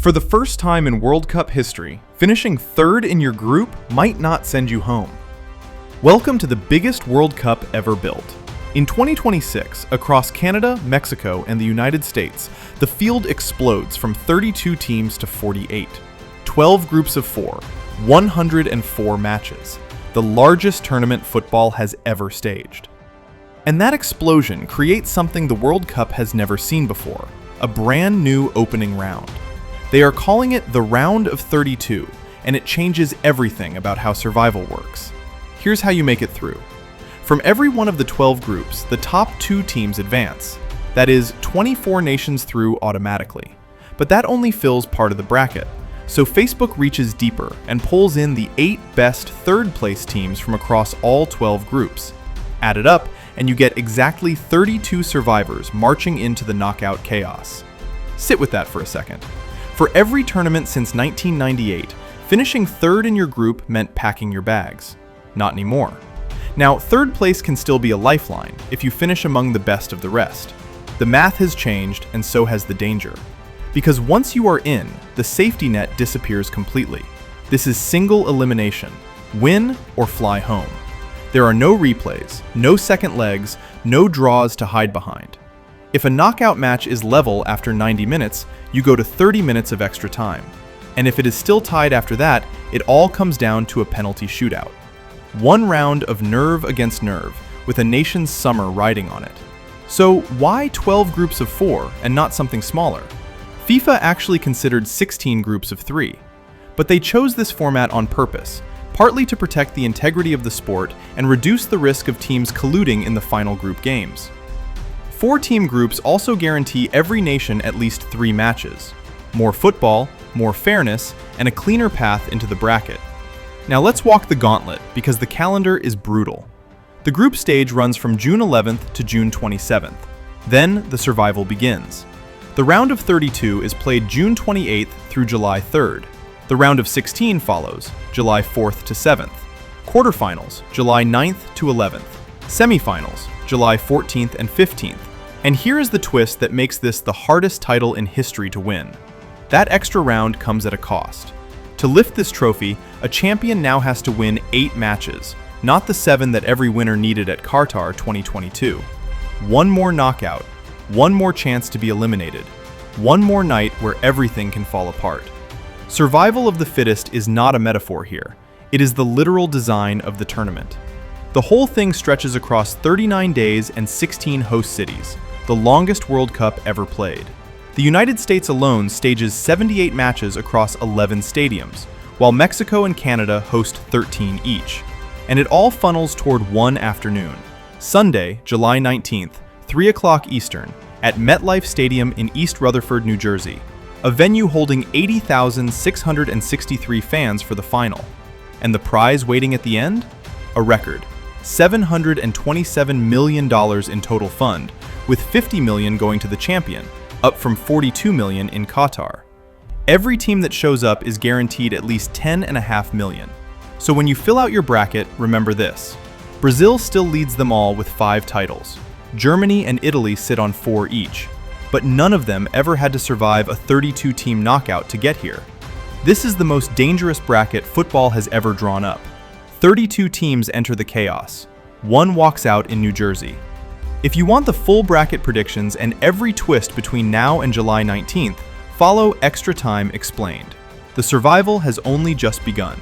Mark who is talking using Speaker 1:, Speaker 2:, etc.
Speaker 1: For the first time in World Cup history, finishing third in your group might not send you home. Welcome to the biggest World Cup ever built. In 2026, across Canada, Mexico, and the United States, the field explodes from 32 teams to 48. 12 groups of 4, 104 matches, the largest tournament football has ever staged. And that explosion creates something the World Cup has never seen before, a brand new opening round. They are calling it the Round of 32, and it changes everything about how survival works. Here's how you make it through. From every one of the 12 groups, the top 2 teams advance. That is, 24 nations through automatically. But that only fills part of the bracket. So Facebook reaches deeper and pulls in the 8 best third-place teams from across all 12 groups. Add it up, and you get exactly 32 survivors marching into the knockout chaos. Sit with that for a second. For every tournament since 1998, finishing third in your group meant packing your bags. Not anymore. Now, third place can still be a lifeline if you finish among the best of the rest. The math has changed, and so has the danger. Because once you are in, the safety net disappears completely. This is single elimination. Win or fly home. There are no replays, no second legs, no draws to hide behind. If a knockout match is level after 90 minutes, you go to 30 minutes of extra time. And if it is still tied after that, it all comes down to a penalty shootout. One round of nerve against nerve, with a nation's summer riding on it. So why 12 groups of 4 and not something smaller? FIFA actually considered 16 groups of 3. But they chose this format on purpose, partly to protect the integrity of the sport and reduce the risk of teams colluding in the final group games. 4-team groups also guarantee every nation at least 3 matches. More football, more fairness, and a cleaner path into the bracket. Now let's walk the gauntlet, because the calendar is brutal. The group stage runs from June 11th to June 27th. Then the survival begins. The round of 32 is played June 28th through July 3rd. The round of 16 follows, July 4th to 7th. Quarterfinals, July 9th to 11th. Semifinals, July 14th and 15th. And here is the twist that makes this the hardest title in history to win. That extra round comes at a cost. To lift this trophy, a champion now has to win 8 matches, not the 7 that every winner needed at Qatar 2022. One more knockout, one more chance to be eliminated, one more night where everything can fall apart. Survival of the fittest is not a metaphor here. It is the literal design of the tournament. The whole thing stretches across 39 days and 16 host cities, the longest World Cup ever played. The United States alone stages 78 matches across 11 stadiums, while Mexico and Canada host 13 each. And it all funnels toward one afternoon, Sunday, July 19th, 3 o'clock Eastern, at MetLife Stadium in East Rutherford, New Jersey, a venue holding 80,663 fans for the final. And the prize waiting at the end? A record, $727 million in total fund, with $50 million going to the champion, up from $42 million in Qatar. Every team that shows up is guaranteed at least $10.5 million. So when you fill out your bracket, remember this. Brazil still leads them all with 5 titles. Germany and Italy sit on 4 each. But none of them ever had to survive a 32-team knockout to get here. This is the most dangerous bracket football has ever drawn up. 32 teams enter the chaos. One walks out in New Jersey. If you want the full bracket predictions and every twist between now and July 19th, follow Extra Time Explained. The survival has only just begun.